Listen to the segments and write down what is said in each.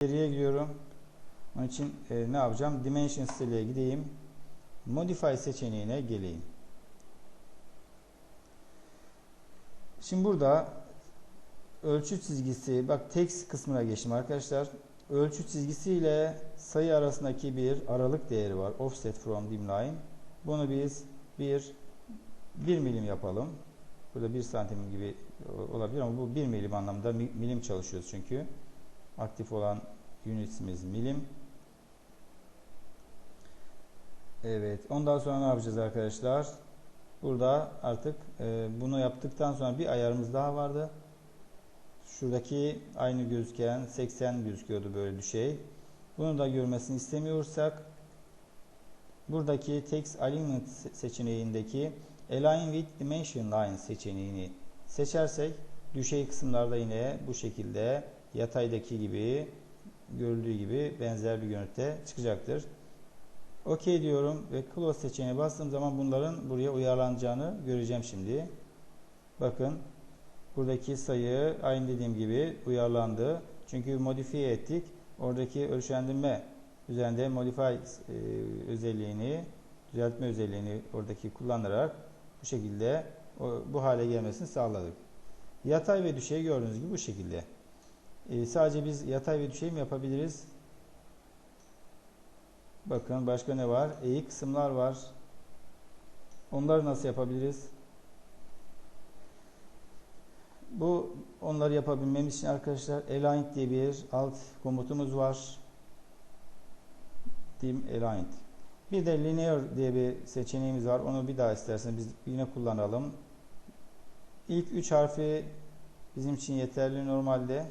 geriye gidiyorum. Onun için ne yapacağım? Dimension Style'e gideyim. Modify seçeneğine geleyim. Şimdi burada ölçü çizgisi, bak text kısmına geçtim arkadaşlar. Ölçü çizgisi ile sayı arasındaki bir aralık değeri var. Offset from dim line. Bunu biz 1 milim yapalım. Burada 1 santim gibi olabilir ama bu 1 milim anlamda, milim çalışıyoruz çünkü. Aktif olan unitsimiz milim. Evet. Ondan sonra ne yapacağız arkadaşlar? Burada artık bunu yaptıktan sonra bir ayarımız daha vardı. Şuradaki aynı gözüken 80 gözüküyordu böyle düşey. Bunu da görmesini istemiyorsak buradaki Text Alignment seçeneğindeki Align with Dimension Line seçeneğini seçersek düşey kısımlarda yine bu şekilde yataydaki gibi görüldüğü gibi benzer bir görüntüde çıkacaktır. OK diyorum ve Close seçeneğine bastığım zaman bunların buraya uyarlanacağını göreceğim şimdi. Bakın buradaki sayı aynı dediğim gibi uyarlandı. Çünkü modifiye ettik. Oradaki ölçendirme üzerinde modify özelliğini, düzeltme özelliğini oradaki kullanarak bu şekilde bu hale gelmesini sağladık. Yatay ve düşey gördüğünüz gibi bu şekilde. Sadece biz yatay ve düşey mi yapabiliriz? Bakın başka ne var? Eğik kısımlar var. Onları nasıl yapabiliriz? Onları yapabilmemiz için arkadaşlar Align diye bir alt komutumuz var. Dim Align. Bir de Linear diye bir seçeneğimiz var. Onu bir daha isterseniz biz yine kullanalım. İlk 3 harfi bizim için yeterli normalde.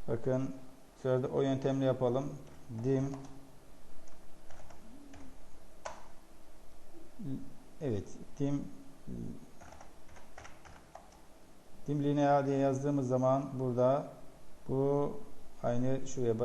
Bakın sırada o yöntemle yapalım. Dim. Evet. Dim Linear diye yazdığımız zaman burada bu aynı şuraya